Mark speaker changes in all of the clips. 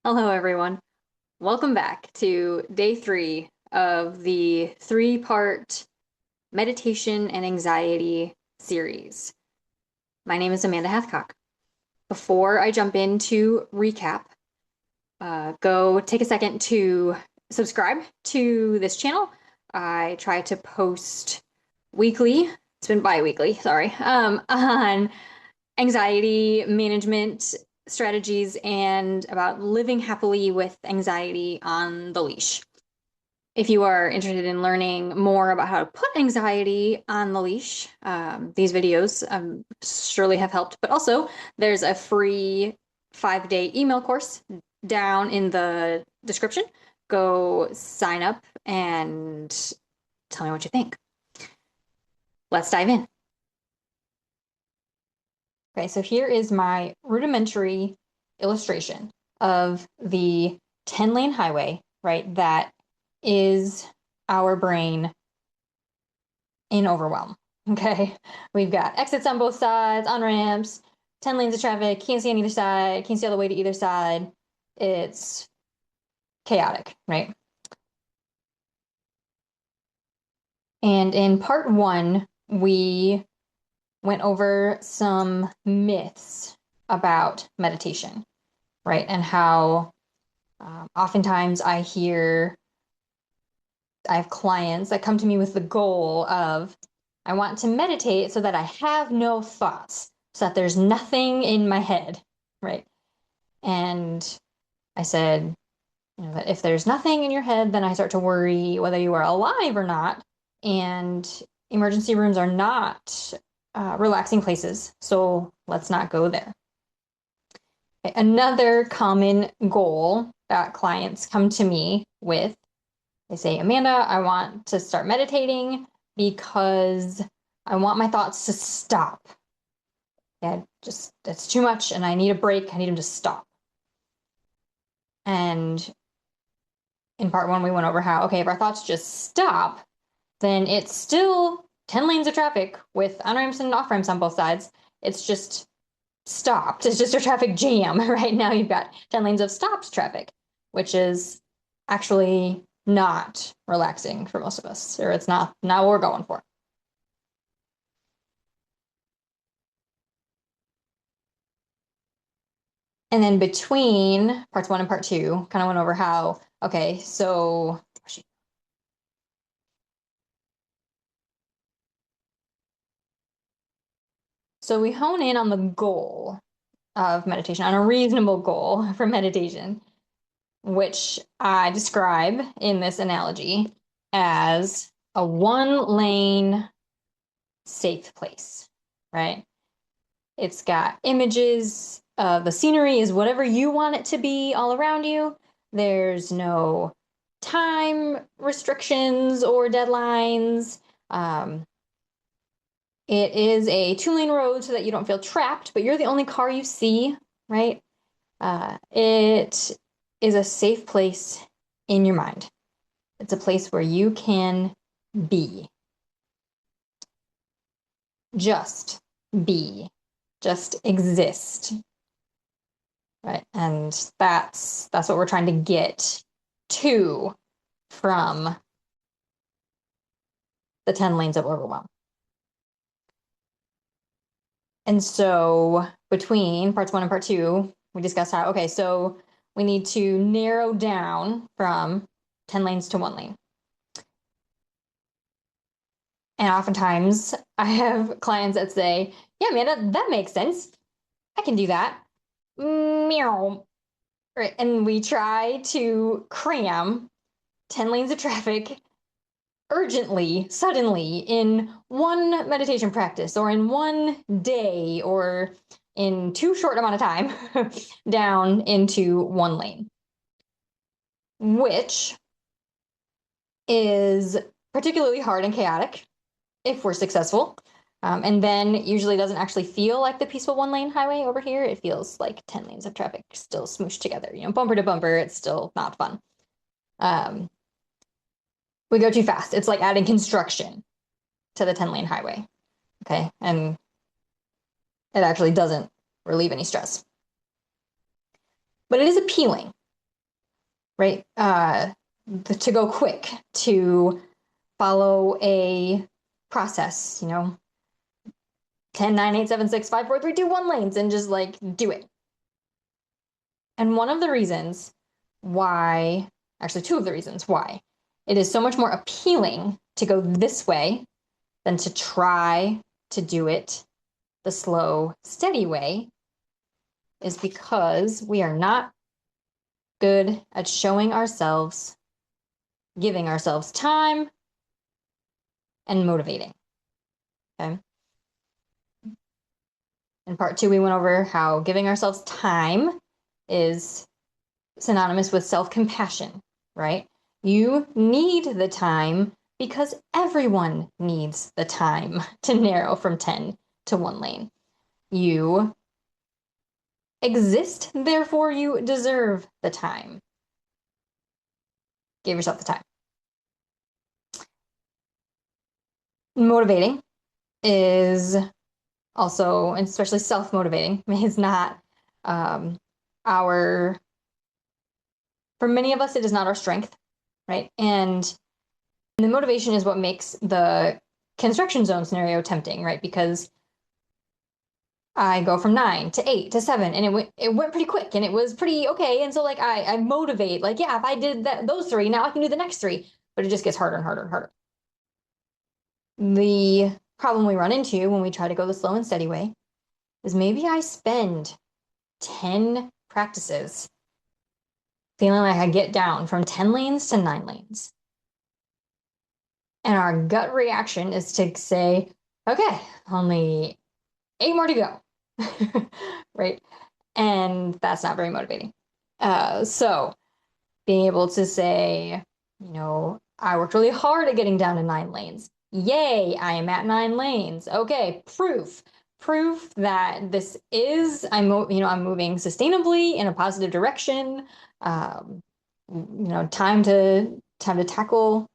Speaker 1: Hello, everyone. Welcome back to day 3 of the 3-part meditation and anxiety series. My name is Amanda Hathcock. Before I jump into recap, go take a second to subscribe to this channel. I try to post weekly, it's been bi-weekly, sorry, on anxiety management strategies and about living happily with anxiety on the leash. If you are interested in learning more about how to put anxiety on the leash, these videos surely have helped. But also, there's a free 5-day email course down in the description. Go sign up and tell me what you think. Let's dive in. Okay, so here is my rudimentary illustration of the 10-lane highway, right? That is our brain in overwhelm. Okay, we've got exits on both sides, on ramps, 10 lanes of traffic, can't see on either side, can't see all the way to either side. It's chaotic, right? And in part 1, we went over some myths about meditation, right? And how oftentimes I have clients that come to me with the goal of, I want to meditate so that I have no thoughts, so that there's nothing in my head, right? And I said, that if there's nothing in your head, then I start to worry whether you are alive or not. And emergency rooms are not relaxing places, so let's not go there. Okay, another common goal that clients come to me with, they say, Amanda, I want to start meditating because I want my thoughts to stop. Yeah, just that's too much and I need a break. I need them to stop. And in part 1, we went over how, okay, if our thoughts just stop, then it's still 10 lanes of traffic with on-ramps and off-ramps on both sides. It's just stopped. It's just a traffic jam. Right now you've got 10 lanes of stopped traffic, which is actually not relaxing for most of us, or it's not what we're going for. And then between parts 1 and part 2, kind of went over how, okay, so we hone in on the goal of meditation, on a reasonable goal for meditation, which I describe in this analogy as a 1-lane safe place, right? It's got images. The scenery is whatever you want it to be all around you. There's no time restrictions or deadlines. It is a 2-lane road so that you don't feel trapped, but you're the only car you see, right? It is a safe place in your mind. It's a place where you can be. Just be. Just exist. Right? And that's what we're trying to get to from the 10 lanes of overwhelm. And so between parts 1 and part 2, we discussed how, okay, so we need to narrow down from 10 lanes to 1 lane. And oftentimes I have clients that say, yeah, Amanda, that makes sense. I can do that. Meow. Right. And we try to cram 10 lanes of traffic urgently, suddenly, in one meditation practice or in one day or in too short amount of time down into 1 lane, which is particularly hard and chaotic if we're successful. And then usually doesn't actually feel like the peaceful 1-lane highway over here. It feels like 10 lanes of traffic still smooshed together, bumper to bumper. It's still not fun. We go too fast. It's like adding construction to the 10-lane highway. Okay. And it actually doesn't relieve any stress. But it is appealing. right? To go quick, to follow a process, 10, 9, 8, 7, 6, 5, 4, 3, 2, 1 lanes, and just like do it. And one of the reasons why, actually, two of the reasons why it is so much more appealing to go this way than to try to do it the slow, steady way is because we are not good at showing ourselves, giving ourselves time, and motivating. Okay. In part 2, we went over how giving ourselves time is synonymous with self-compassion, right? You need the time because everyone needs the time to narrow from 10 to 1 lane. You exist, therefore you deserve the time. Give yourself the time. Motivating is also, and especially self-motivating, is not our, for many of us, it is not our strength, right? And the motivation is what makes the construction zone scenario tempting, right? Because I go from 9 to 8 to 7, and it went pretty quick, and it was pretty okay. And so like I motivate, like, yeah, if I did those 3, now I can do the next 3, but it just gets harder and harder and harder. The problem we run into when we try to go the slow and steady way is maybe I spend 10 practices feeling like I get down from 10 lanes to 9 lanes. And our gut reaction is to say, okay, only 8 more to go, right? And that's not very motivating. So being able to say, I worked really hard at getting down to 9 lanes. Yay, I am at 9 lanes. Okay, proof that this is, I'm moving sustainably in a positive direction. Time to tackle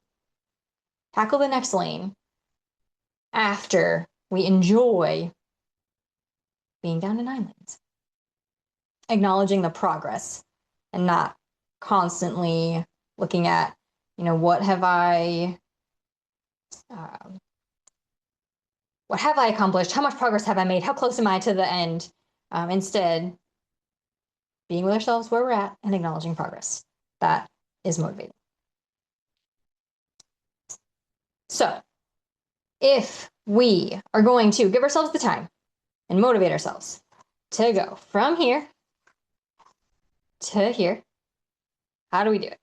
Speaker 1: the next lane after we enjoy being down to 9 lanes. Acknowledging the progress and not constantly looking at, what have I accomplished? How much progress have I made? How close am I to the end? Instead, being with ourselves where we're at and acknowledging progress. That is motivating. So, if we are going to give ourselves the time and motivate ourselves to go from here to here, how do we do it?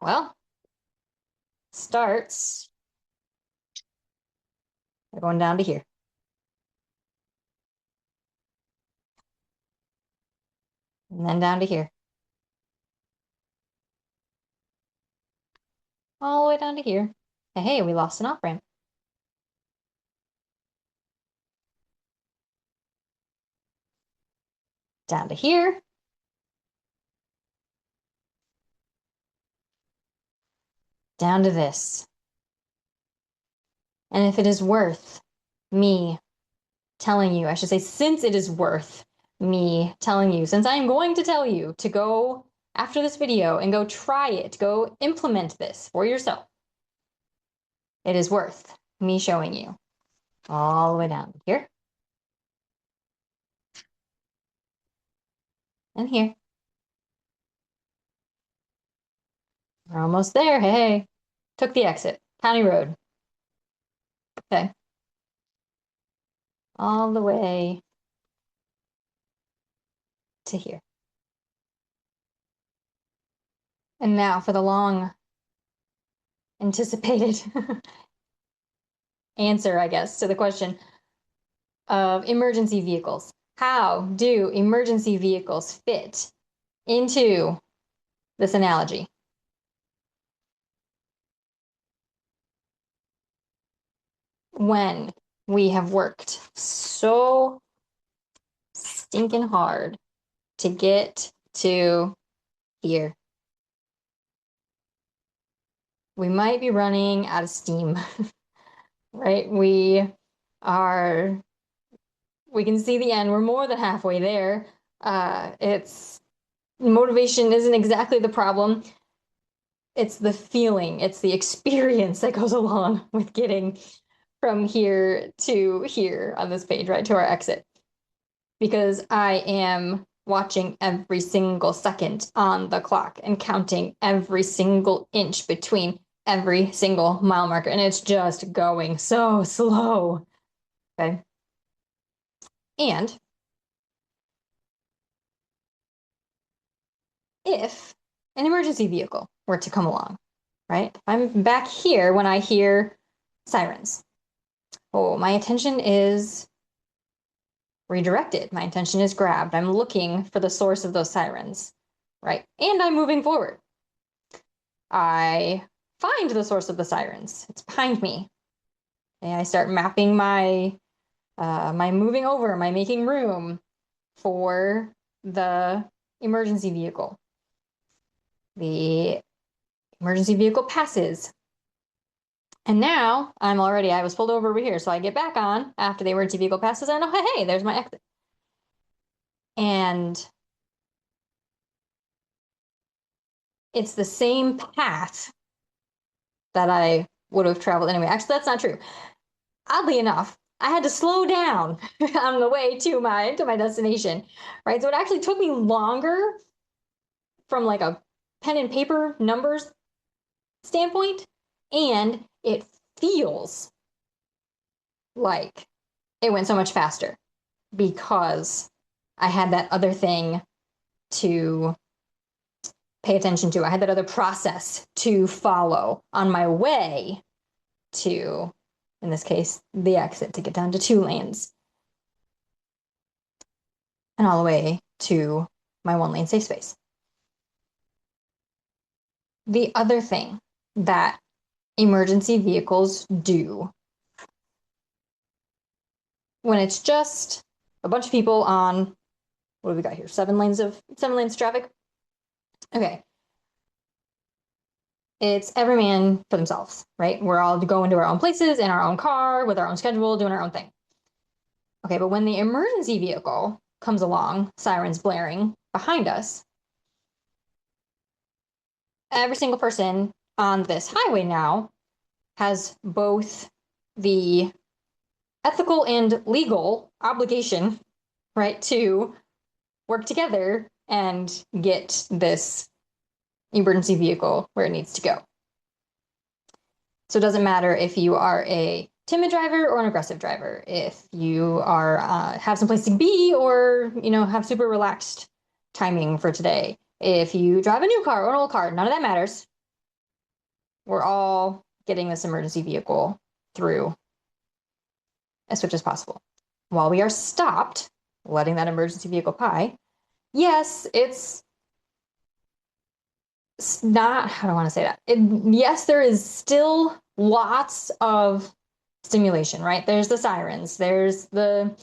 Speaker 1: Well, starts by going down to here. And then down to here. All the way down to here. Hey, we lost an off-ramp. Down to here. Down to this. And if it is worth me telling you, I should say, since it is worth me telling you, since I am going to tell you to go after this video and go try it, go implement this for yourself, it is worth me showing you all the way down here and here. We're almost there. Hey, took the exit. County road. Okay. All the way to here. And now for the long anticipated answer, I guess, to the question of emergency vehicles. How do emergency vehicles fit into this analogy? When we have worked so stinking hard to get to here, we might be running out of steam, right? We can see the end. We're more than halfway there. It's motivation isn't exactly the problem. It's the feeling, it's the experience that goes along with getting from here to here on this page, right, to our exit. Because I am watching every single second on the clock and counting every single inch between every single mile marker, and it's just going so slow. Okay. And if an emergency vehicle were to come along, right? I'm back here when I hear sirens. Oh, my attention is redirected. My attention is grabbed. I'm looking for the source of those sirens, right? And I'm moving forward. I find the source of the sirens. It's behind me. And I start mapping my moving over, my making room for the emergency vehicle. The emergency vehicle passes. And now I was pulled over here. So I get back on after the emergency vehicle passes and oh, hey, there's my exit. And it's the same path that I would have traveled anyway. Actually, that's not true. Oddly enough, I had to slow down on the way to my destination, right? So it actually took me longer from like a pen and paper numbers standpoint, and it feels like it went so much faster because I had that other thing to pay attention to. I had that other process to follow on my way to, in this case, the exit to get down to 2 lanes and all the way to my 1 lane safe space. The other thing that emergency vehicles do when it's just a bunch of people on, what do we got here? 7 lanes of traffic. Okay. It's every man for themselves, right? We're all going to our own places in our own car with our own schedule, doing our own thing. Okay, but when the emergency vehicle comes along, sirens blaring behind us, every single person on this highway now has both the ethical and legal obligation, right, to work together and get this emergency vehicle where it needs to go. So it doesn't matter if you are a timid driver or an aggressive driver, if you are have someplace to be or have super relaxed timing for today, if you drive a new car or an old car, none of that matters. We're all getting this emergency vehicle through as swift as possible. While we are stopped, letting that emergency vehicle by, yes, it's not, how do I want to say that? Yes, there is still lots of stimulation, right? There's the sirens, there's the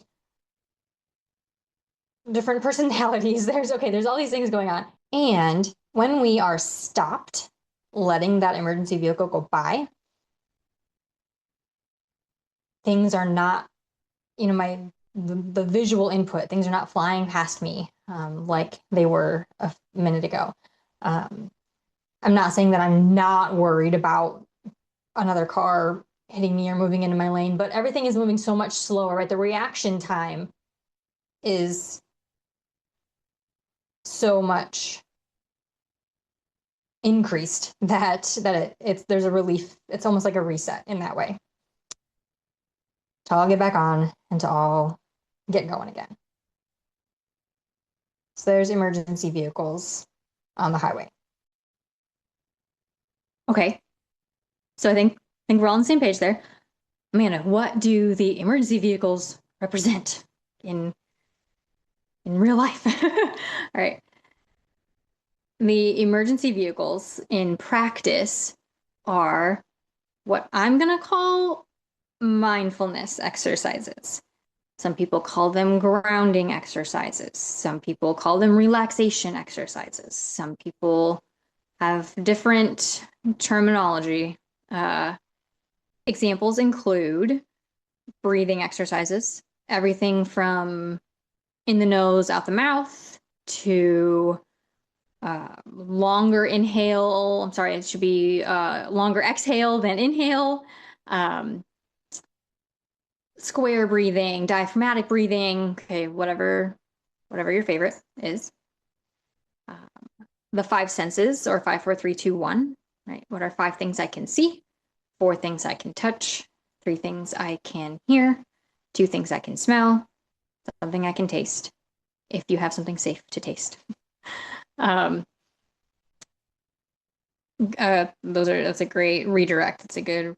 Speaker 1: different personalities, there's all these things going on. And when we are stopped, letting that emergency vehicle go by, things are not, the visual input, things are not flying past me like they were a minute ago. I'm not saying that I'm not worried about another car hitting me or moving into my lane, but everything is moving so much slower, right? The reaction time is so much increased that there's a relief. It's almost like a reset in that way. To all get back on and to all get going again. So there's emergency vehicles on the highway. Okay. So I think we're all on the same page there. Amanda, what do the emergency vehicles represent in real life? All right. The emergency vehicles in practice are what I'm going to call mindfulness exercises. Some people call them grounding exercises. Some people call them relaxation exercises. Some people have different terminology. Examples include breathing exercises, everything from in the nose, out the mouth, to Longer inhale. I'm sorry, it should be longer exhale than inhale. Um, Square breathing, diaphragmatic breathing. Okay, whatever your favorite is. Um, the five senses, or 5, 4, 3, 2, 1. Right? What are 5 things I can see? 4 things I can touch. 3 things I can hear. 2 things I can smell. Something I can taste. If you have something safe to taste. Um, that's a great redirect. It's a good,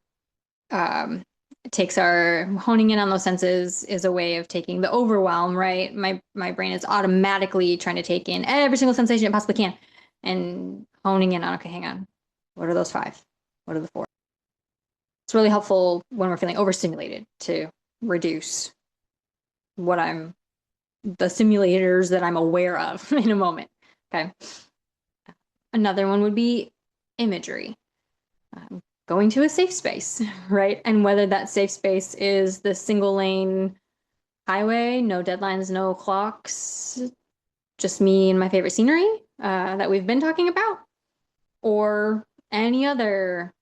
Speaker 1: it takes our honing in on those senses is a way of taking the overwhelm, right? My brain is automatically trying to take in every single sensation it possibly can and honing in on, okay, hang on. What are those 5? What are the 4? It's really helpful when we're feeling overstimulated to reduce the simulators that I'm aware of in a moment. Okay. Another one would be imagery. Going to a safe space, right? And whether that safe space is the single lane highway, no deadlines, no clocks, just me and my favorite scenery that we've been talking about, or any other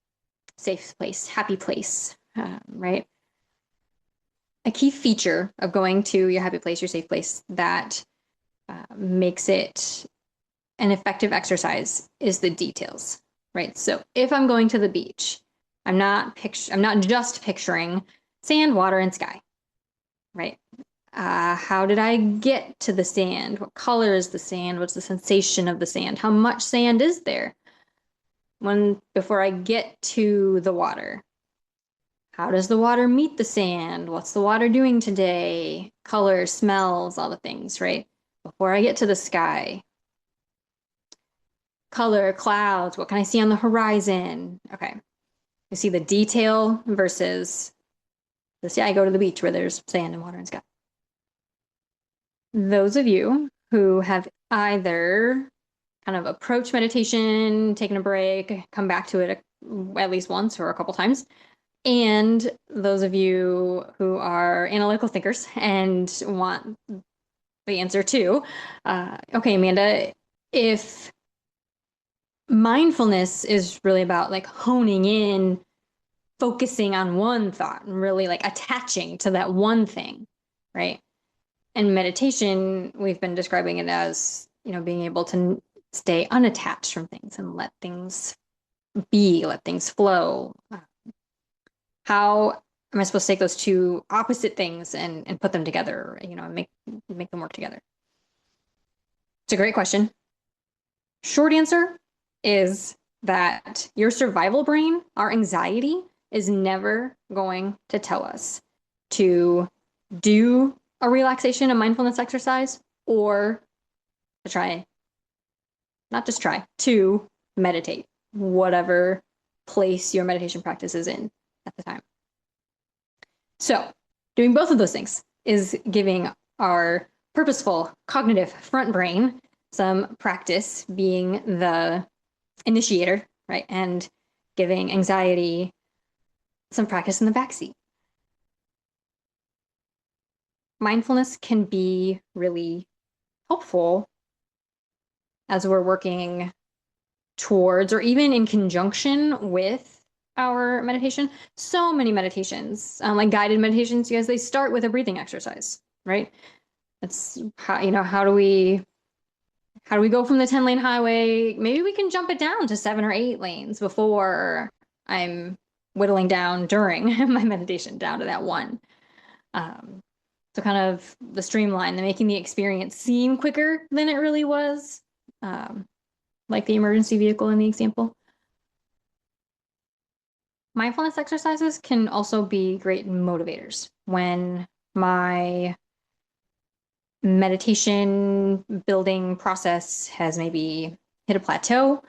Speaker 1: safe place, happy place, right? A key feature of going to your happy place, your safe place, that makes it an effective exercise is the details, right? So if I'm going to the beach, I'm not just picturing sand, water, and sky, right? How did I get to the sand? What color is the sand? What's the sensation of the sand? How much sand is there before I get to the water? How does the water meet the sand? What's the water doing today? Colors, smells, all the things, right? Before I get to the sky, color, clouds, what can I see on the horizon? Okay. You see the detail versus this. Yeah, I go to the beach where there's sand and water and sky. Those of you who have either kind of approached meditation, taken a break, come back to it at least once or a couple times, and those of you who are analytical thinkers and want the answer too. Okay, Amanda, if mindfulness is really about like honing in, focusing on one thought and really like attaching to that one thing, right? And meditation, we've been describing it as, being able to stay unattached from things and let things be, let things flow. How am I supposed to take those two opposite things and put them together, and make them work together? It's a great question. Short answer is that your survival brain, our anxiety, is never going to tell us to do a relaxation and mindfulness exercise or to try, not just try, to meditate, whatever place your meditation practice is in at the time. So, doing both of those things is giving our purposeful cognitive front brain some practice, being the initiator, right? And giving anxiety some practice in the backseat. Mindfulness can be really helpful as we're working towards, or even in conjunction with, our meditation. So many meditations, like guided meditations, you guys, they start with a breathing exercise, right? That's how do we go from the 10-lane highway? Maybe we can jump it down to 7 or 8 lanes before I'm whittling down during my meditation down to that one. So kind of the streamline, the making the experience seem quicker than it really was, like the emergency vehicle in the example. Mindfulness exercises can also be great motivators. When my meditation building process has maybe hit a plateau,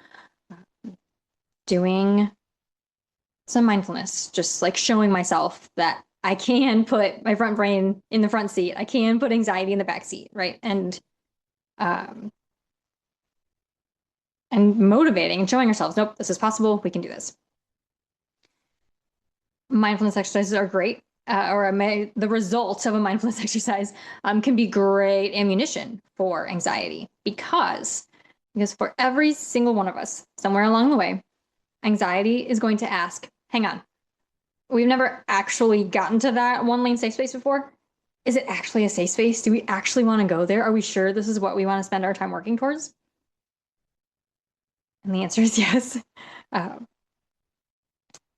Speaker 1: doing some mindfulness, just like showing myself that I can put my front brain in the front seat. I can put anxiety in the back seat, right? And motivating and showing ourselves, nope, this is possible. We can do this. Mindfulness exercises are great, the result of a mindfulness exercise can be great ammunition for anxiety, because Because for every single one of us, somewhere along the way, anxiety is going to ask, hang on, we've never actually gotten to that one lane safe space before. Is it actually a safe space? Do we actually want to go there? Are we sure this is what we want to spend our time working towards? And the answer is yes.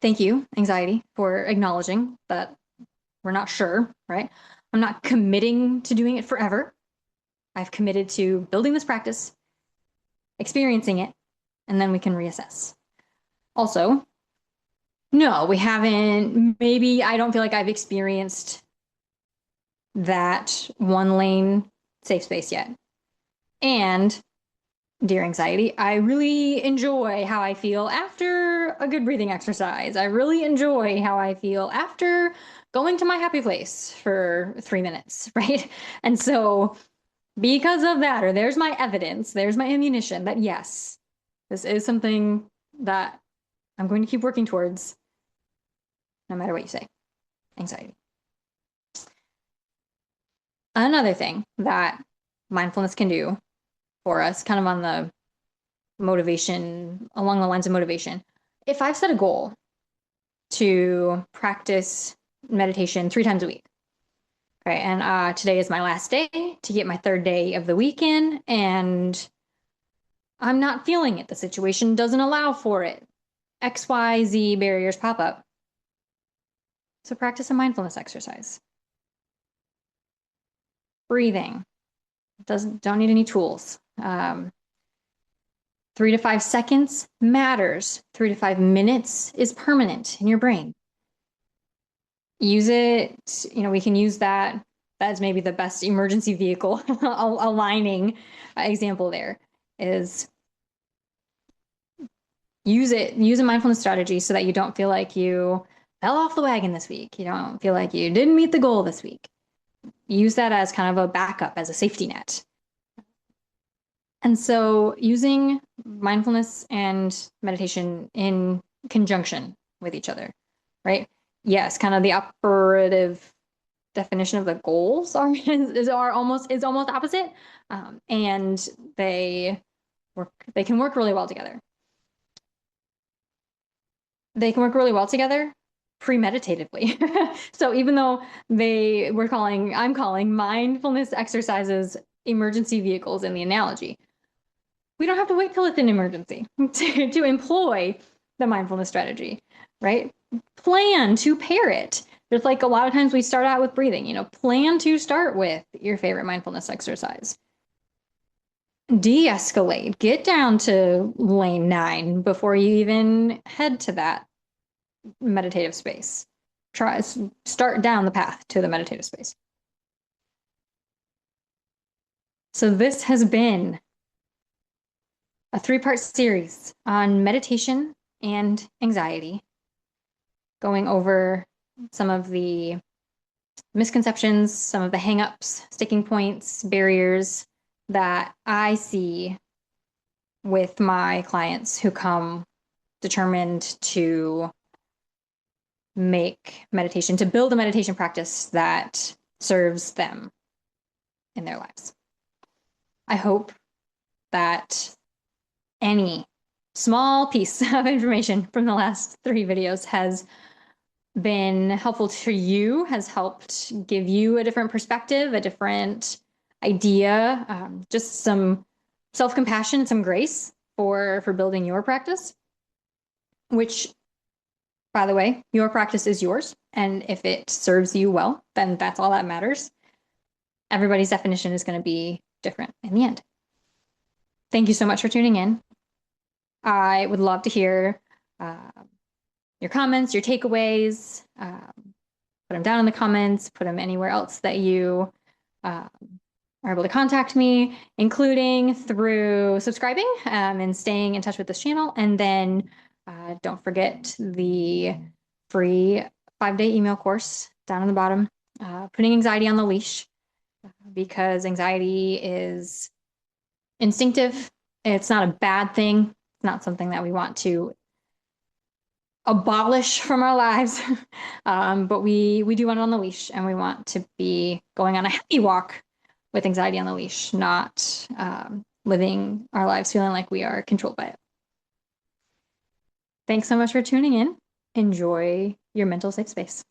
Speaker 1: Thank you, anxiety, for acknowledging that we're not sure, right? I'm not committing to doing it forever. I've committed to building this practice, experiencing it, and then we can reassess. Also, no, we haven't, maybe I don't feel like I've experienced that one lane safe space yet. And dear anxiety, I really enjoy how I feel after a good breathing exercise. I really enjoy how I feel after going to my happy place for 3 minutes, right? And so because of that, or there's my evidence, there's my ammunition that yes, this is something that I'm going to keep working towards no matter what you say. Anxiety. Another thing that mindfulness can do for us, kind of on the motivation, along the lines of motivation, if I've set a goal to practice meditation 3 times a week, okay, and today is my last day to get my 3rd day of the week in, and I'm not feeling it. The situation doesn't allow for it. XYZ barriers pop up. So practice a mindfulness exercise. Breathing. Don't need any tools. 3 to 5 seconds matters. 3 to 5 minutes is permanent in your brain. Use it, we can use that. That's maybe the best emergency vehicle aligning example there is use a mindfulness strategy so that you don't feel like you fell off the wagon this week. You don't feel like you didn't meet the goal this week. Use that as kind of a backup, as a safety net. And so using mindfulness and meditation in conjunction with each other, right? Yes, kind of the operative definition of the goals is almost opposite, and they can work really well together. They can work really well together premeditatively. So even though I'm calling mindfulness exercises emergency vehicles in the analogy, we don't have to wait till it's an emergency to employ the mindfulness strategy, right? Plan to pair it. There's like a lot of times we start out with breathing, plan to start with your favorite mindfulness exercise. De-escalate, get down to lane 9 before you even head to that meditative space. Start down the path to the meditative space. So this has been a 3-part series on meditation and anxiety, going over some of the misconceptions, some of the hangups, sticking points, barriers that I see with my clients who come determined to build a meditation practice that serves them in their lives. I hope that any small piece of information from the last 3 videos has been helpful to you, has helped give you a different perspective, a different idea, just some self-compassion, some grace for building your practice, which, by the way, your practice is yours. And if it serves you well, then that's all that matters. Everybody's definition is going to be different in the end. Thank you so much for tuning in. I would love to hear your comments, your takeaways. Put them down in the comments, put them anywhere else that you are able to contact me, including through subscribing and staying in touch with this channel. And then don't forget the free 5-day email course down on the bottom, putting anxiety on the leash, because anxiety is instinctive. It's not a bad thing. It's not something that we want to abolish from our lives, but we do want it on the leash, and we want to be going on a happy walk with anxiety on the leash, not living our lives feeling like we are controlled by it. Thanks so much for tuning in. Enjoy your mental safe space.